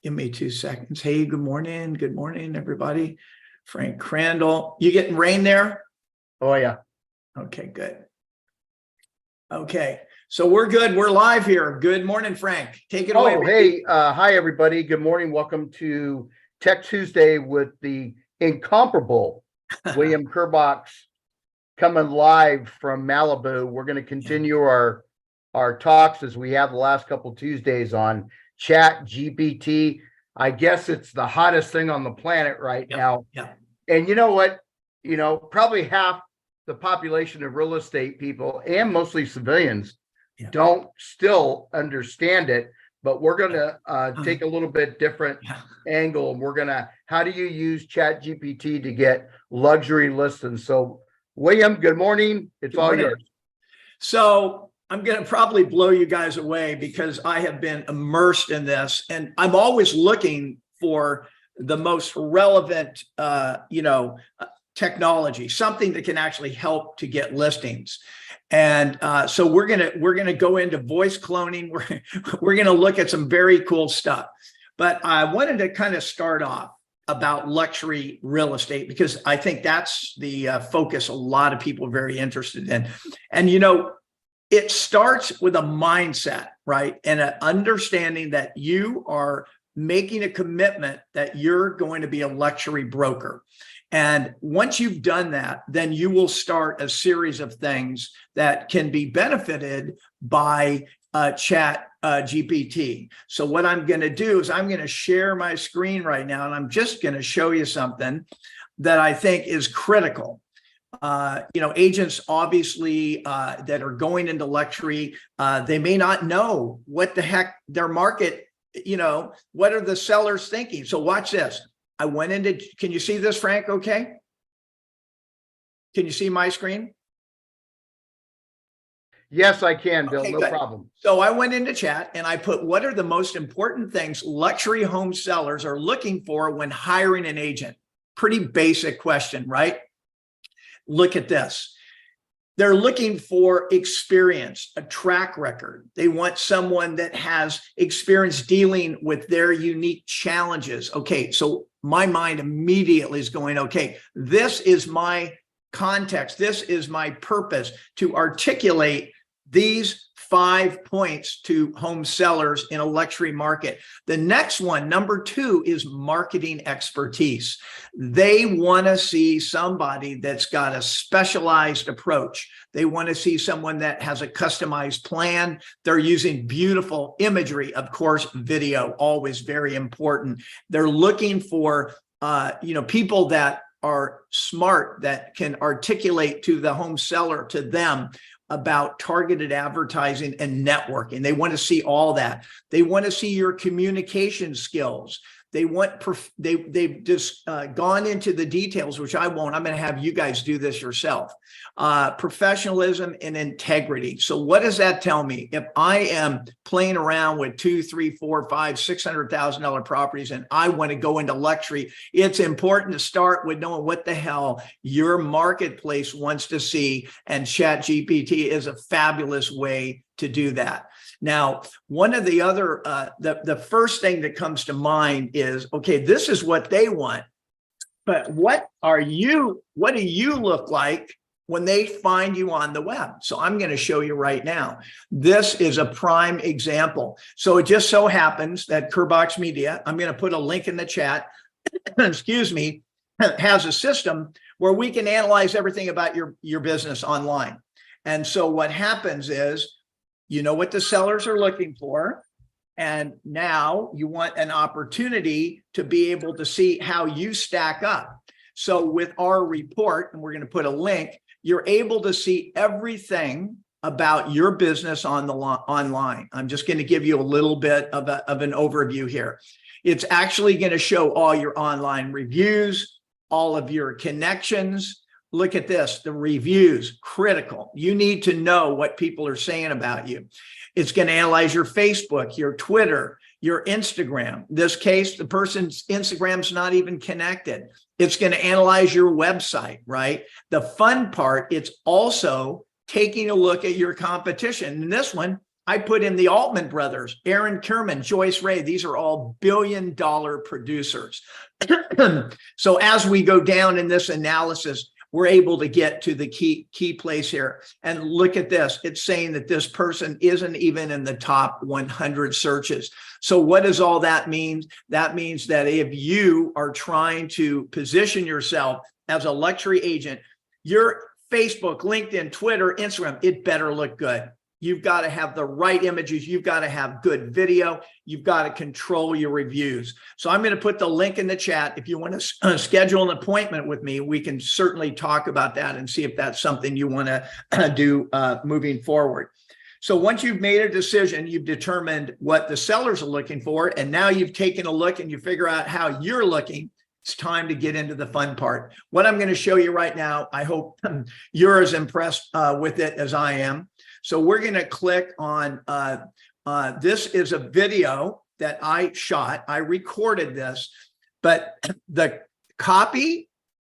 Give me 2 seconds. Hey, good morning. Good morning, everybody. Frank Crandall. You getting rain there? Oh, yeah. Okay, good. Okay, so we're good. We're live here. Good morning, Frank. Take it away. Oh, hey, hi, everybody. Good morning. Welcome to Tech Tuesday with the incomparable William Kerbox coming live from Malibu. We're going to continue our talks as we have the last couple Tuesdays on Chat GPT. I guess it's the hottest thing on the planet right now. Yeah. And you know what? You know, probably half the population of real estate people and mostly civilians don't still understand it, but we're going to take a little bit different angle. And we're going to, how do you use Chat GPT to get luxury listings? So William, good morning. It's all yours. So I'm going to probably blow you guys away because I have been immersed in this, and I'm always looking for the most relevant, technology, something that can actually help to get listings. And so we're gonna go into voice cloning. We're gonna look at some very cool stuff. But I wanted to kind of start off about luxury real estate because I think that's the focus a lot of people are very interested in. And it starts with a mindset, right? And an understanding that you are making a commitment that you're going to be a luxury broker. And once you've done that, then you will start a series of things that can be benefited by Chat GPT. So what I'm going to do is I'm going to share my screen right now, and I'm just going to show you something that I think is critical. Agents obviously that are going into luxury, they may not know what the heck their market, what are the sellers thinking? So watch this. I went into, can you see this, Frank? Okay. Can you see my screen? Yes, I can, Bill. Okay, no good. problem. So I went into chat and I put, what are the most important things luxury home sellers are looking for when hiring an agent? Pretty basic question, right? Look at this. They're looking for experience, a track record. They want someone that has experience dealing with their unique challenges. Okay, so my mind immediately is going, okay, this is my context. This is my purpose to articulate these 5 points to home sellers in a luxury market. The next one, number 2, is marketing expertise. They want to see somebody that's got a specialized approach. They want to see someone that has a customized plan. They're using beautiful imagery, of course, video, always very important. They're looking for, people that are smart, that can articulate to the home seller, to them, about targeted advertising and networking. They want to see all that. They want to see your communication skills. They want, they've just gone into the details, which I won't. I'm going to have you guys do this yourself. Professionalism and integrity. So what does that tell me? If I am playing around with $200,000, $300,000, $400,000, $600,000 properties and I want to go into luxury, it's important to start with knowing what the hell your marketplace wants to see. And Chat GPT is a fabulous way to do that. Now, one of the other, the first thing that comes to mind is, okay, this is what they want, but what do you look like when they find you on the web? So I'm going to show you right now. This is a prime example. So it just so happens that Kerbox Media, I'm going to put a link in the chat, excuse me, has a system where we can analyze everything about your business online. And so what happens is, you know what the sellers are looking for, and now you want an opportunity to be able to see how you stack up. So with our report, and we're going to put a link, you're able to see everything about your business on the online. I'm just going to give you a little bit of an overview here. It's actually going to show all your online reviews, all of your connections. Look at this, the reviews, critical. You need to know what people are saying about you. It's going to analyze your Facebook, your Twitter, your Instagram. In this case, the person's Instagram's not even connected. It's going to analyze your website, right? The fun part, it's also taking a look at your competition. In this one, I put in the Altman brothers, Aaron Kerman, Joyce Ray. These are all billion-dollar producers. So as we go down in this analysis, we're able to get to the key place here. And look at this. It's saying that this person isn't even in the top 100 searches. So what does all that mean? That means that if you are trying to position yourself as a luxury agent, your Facebook, LinkedIn, Twitter, Instagram, it better look good. You've got to have the right images. You've got to have good video. You've got to control your reviews. So I'm going to put the link in the chat. If you want to schedule an appointment with me, we can certainly talk about that and see if that's something you want to do moving forward. So once you've made a decision, you've determined what the sellers are looking for, and now you've taken a look and you figure out how you're looking, it's time to get into the fun part. What I'm going to show you right now, I hope you're as impressed with it as I am. So we're going to click on, this is a video that I shot. I recorded this, but the copy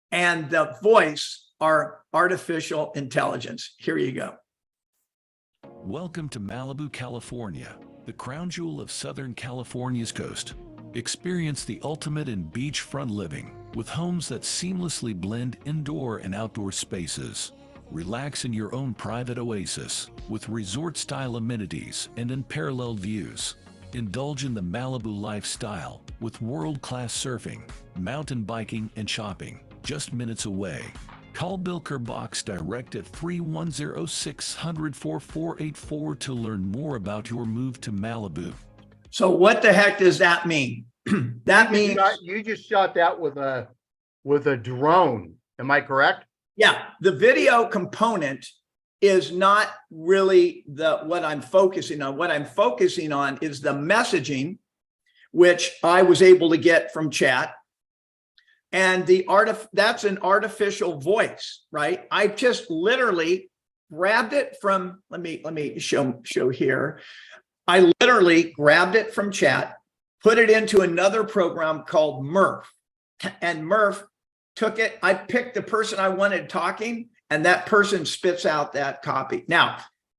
and the voice are artificial intelligence. Here you go. Welcome to Malibu, California, the crown jewel of Southern California's coast. Experience the ultimate in beachfront living with homes that seamlessly blend indoor and outdoor spaces. Relax in your own private oasis with resort-style amenities and unparalleled views. Indulge in the Malibu lifestyle with world-class surfing, mountain biking, and shopping just minutes away. Call Bill Kerbox direct at 310-600-4484 to learn more about your move to Malibu. So what the heck does that mean? That means you just shot that with a drone. Am I correct? Yeah, the video component is not really what I'm focusing on. What I'm focusing on is the messaging, which I was able to get from chat. And that's an artificial voice, right? I just literally grabbed it from, let me show here. I literally grabbed it from chat, put it into another program called Murph, and Murph took it. I picked the person I wanted talking, and that person spits out that copy. Now,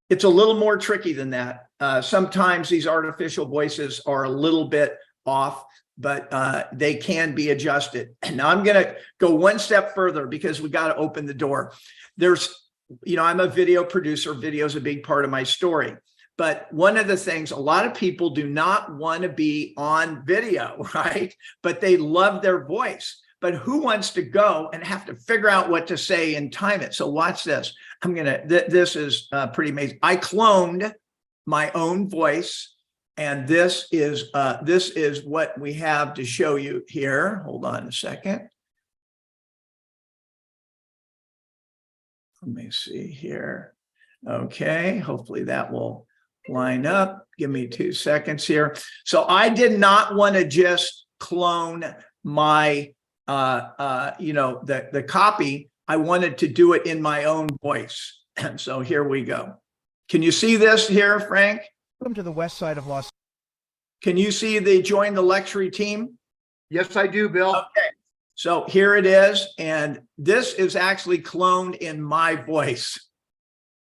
it's a little more tricky than that. Sometimes these artificial voices are a little bit off, but they can be adjusted. And now I'm going to go one step further because we got to open the door. I'm a video producer. Video is a big part of my story. But one of the things, a lot of people do not want to be on video, right? But they love their voice. But who wants to go and have to figure out what to say and time it? So watch this. This is pretty amazing. I cloned my own voice, and this is what we have to show you here. Hold on a second. Let me see here. Okay, hopefully that will line up. Give me 2 seconds here. So I did not want to just clone my the copy. I wanted to do it in my own voice. And so here we go. Can you see this here, Frank? Welcome to the west side of Los. Can you see the join the luxury team? Yes, I do, Bill. Okay. So here it is. And this is actually cloned in my voice.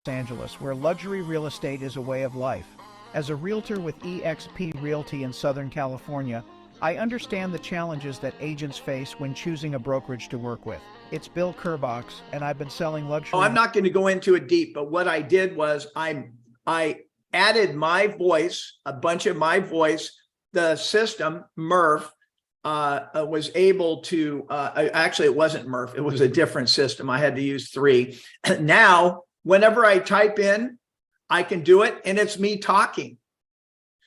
Los Angeles, where luxury real estate is a way of life. As a realtor with eXp Realty in Southern California, I understand the challenges that agents face when choosing a brokerage to work with. It's Bill Kerbox, and I've been selling luxury. Oh, I'm not going to go into it deep, but what I did was I added my voice, a bunch of my voice. The system, Murph, was able to, actually it wasn't Murph, it was a different system. I had to use 3. Now, whenever I type in, I can do it, and it's me talking.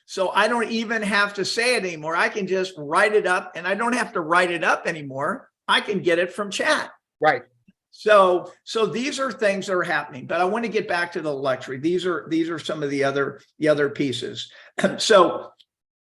So I don't even have to say it anymore. I can just write it up, and I don't have to write it up anymore. I can get it from chat. Right. So these are things that are happening, but I want to get back to the luxury. These are some of the other pieces. So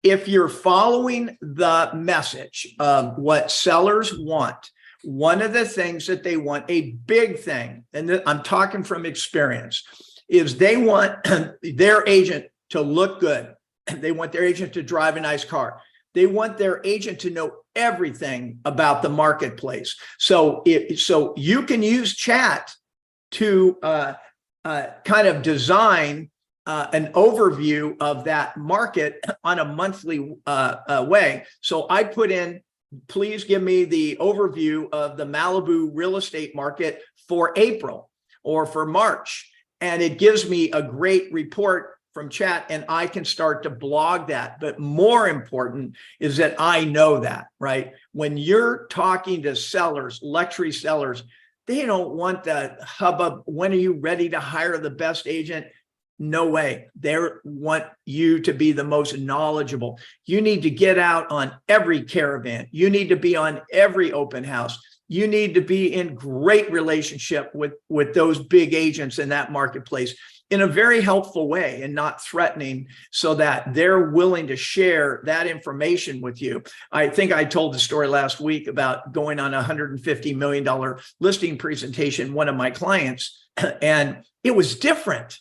if you're following the message of what sellers want, one of the things that they want, a big thing, and I'm talking from experience, is they want their agent to look good. They want their agent to drive a nice car. They want their agent to know everything about the marketplace. So you can use chat to kind of design an overview of that market on a monthly way. So I put in, please give me the overview of the Malibu real estate market for April or for March. And it gives me a great report from Chat, and I can start to blog that. But more important is that I know that, right? When you're talking to sellers, luxury sellers, they don't want the hubbub. When are you ready to hire the best agent? No way. They want you to be the most knowledgeable. You need to get out on every caravan. You need to be on every open house. You need to be in great relationship with those big agents in that marketplace in a very helpful way and not threatening, so that they're willing to share that information with you. I think I told the story last week about going on a $150 million listing presentation, one of my clients, and it was different.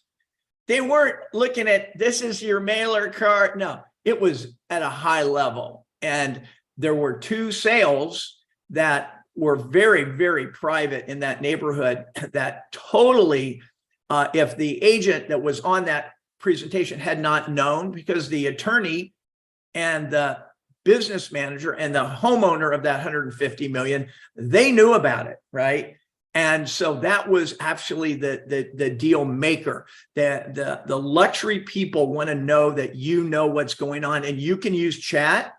They weren't looking at, this is your mailer card. No, it was at a high level. And there were two sales that were very, very private in that neighborhood that totally, if the agent that was on that presentation had not known, because the attorney and the business manager and the homeowner of that 150 million, they knew about it, right? And so that was actually the deal maker. The luxury people want to know that you know what's going on, and you can use Chat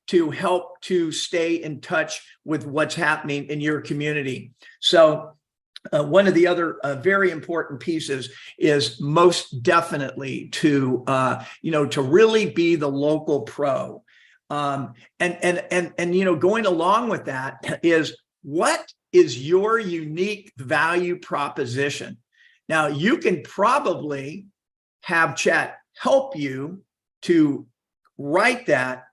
to help to stay in touch with what's happening in your community. So one of the other very important pieces is most definitely to to really be the local pro. And going along with that is, what is your unique value proposition? Now, you can probably have Chat help you to write that,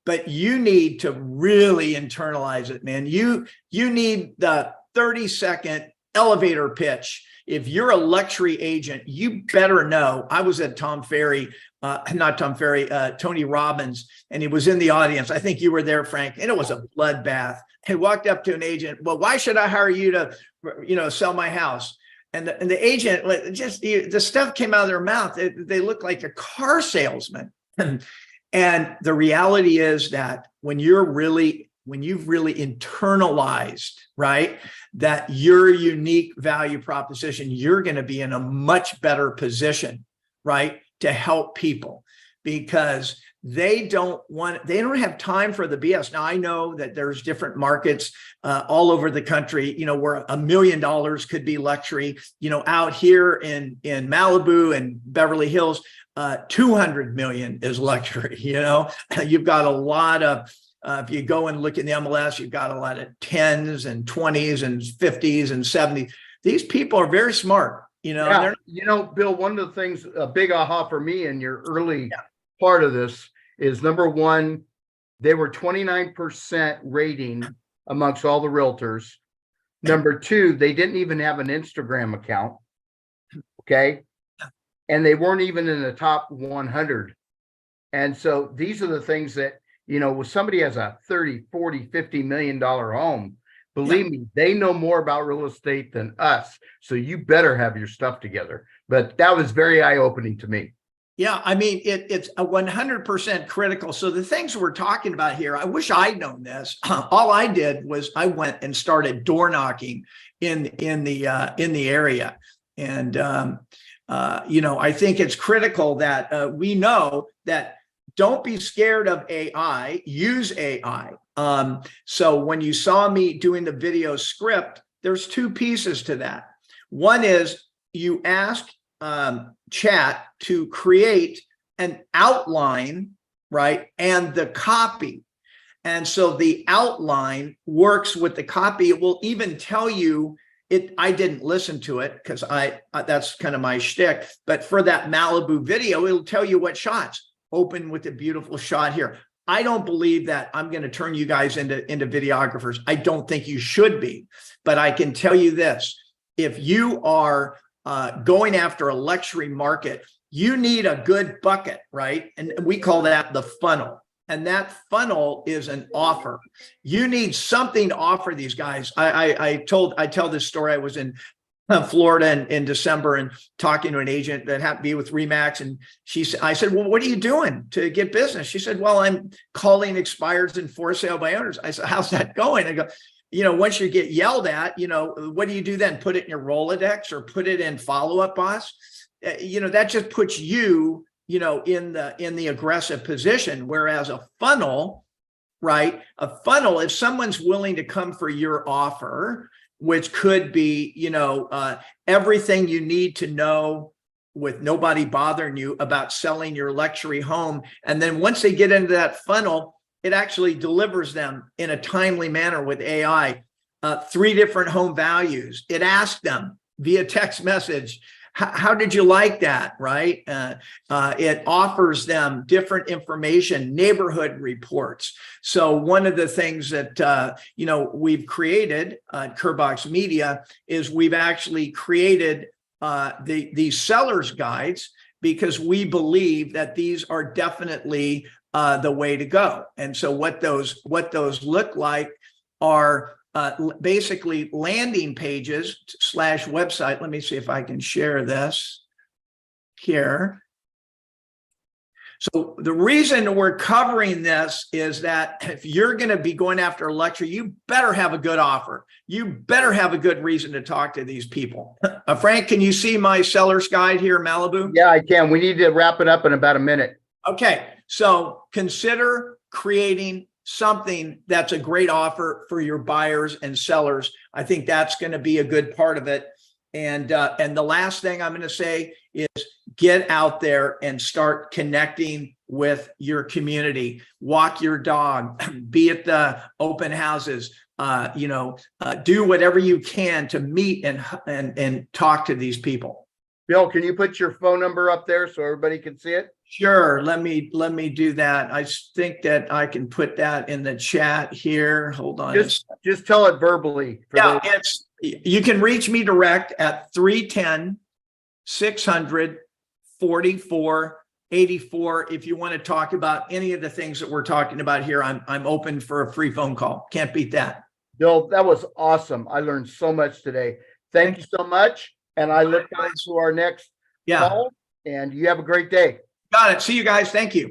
but you need to really internalize it, man. You need the 30-second elevator pitch. If you're a luxury agent, you better know. I was at Tony Robbins, and he was in the audience. I think you were there, Frank, and it was a bloodbath. He walked up to an agent. Well, why should I hire you to, sell my house? And the agent, the stuff came out of their mouth. They looked like a car salesman. And the reality is that when you've really internalized, right, that your unique value proposition, you're going to be in a much better position, right, to help people, because they don't have time for the BS. Now, I know that there's different markets all over the country, where $1 million could be luxury. Out here in Malibu and Beverly Hills, 200 million is luxury. You've got a lot of, if you go and look in the MLS, you've got a lot of 10s and 20s and 50s and 70s. These people are very smart, Yeah. Bill, one of the things, a big aha for me in your early part of this is, number one, they were 29% rating amongst all the realtors. Number two, they didn't even have an Instagram account. Okay. And they weren't even in the top 100. And so these are the things that, when somebody has a 30, 40, $50 million home, believe me, they know more about real estate than us. So you better have your stuff together. But that was very eye-opening to me. Yeah, I mean, it's a 100% critical. So the things we're talking about here, I wish I'd known this. All I did was I went and started door knocking in the area. And, I think it's critical that we know that don't be scared of AI, use AI. So when you saw me doing the video script, there's two pieces to that. One is you ask Chat to create an outline, right, and the copy. And so the outline works with the copy. It will even tell you it. I didn't listen to it because that's kind of my shtick. But for that Malibu video, it'll tell you what shots. Open with a beautiful shot here. I don't believe that I'm going to turn you guys into videographers. I don't think you should be. But I can tell you this: if you are going after a luxury market, you need a good bucket, right? And we call that the funnel. And that funnel is an offer. You need something to offer these guys. I tell this story. I was in Florida in December and talking to an agent that happened to be with Remax. And I said, well, what are you doing to get business? She said, well, I'm calling expireds and for sale by owners. I said, how's that going? I go, once you get yelled at, what do you do then? Put it in your Rolodex or put it in follow-up, boss? That just puts you, in the aggressive position. Whereas a funnel, right? A funnel, if someone's willing to come for your offer, which could be, everything you need to know with nobody bothering you about selling your luxury home. And then once they get into that funnel, it actually delivers them in a timely manner with AI, 3 different home values. It asks them via text message, how did you like that, right? It offers them different information, neighborhood reports. So one of the things that, we've created at Kerbox Media is we've actually created these sellers guides, because we believe that these are definitely the way to go. And so what those look like are basically landing pages / website. Let me see if I can share this here. So the reason we're covering this is that if you're going to be going after a luxury, you better have a good offer. You better have a good reason to talk to these people. Frank, can you see my seller's guide here in Malibu? Yeah, I can. We need to wrap it up in about a minute. Okay, so consider creating something that's a great offer for your buyers and sellers. I think that's going to be a good part of it. And the last thing I'm going to say is get out there and start connecting with your community. Walk your dog, be at the open houses, do whatever you can to meet and talk to these people. Bill, can you put your phone number up there so everybody can see it? Sure. Let me do that. I think that I can put that in the chat here. Hold on. Just tell it verbally. Yeah, you can reach me direct at 310-600-4484. If you want to talk about any of the things that we're talking about here, I'm open for a free phone call. Can't beat that. Bill, that was awesome. I learned so much today. Thank you so much. And I look forward to our next call. And you have a great day. Got it. See you guys. Thank you.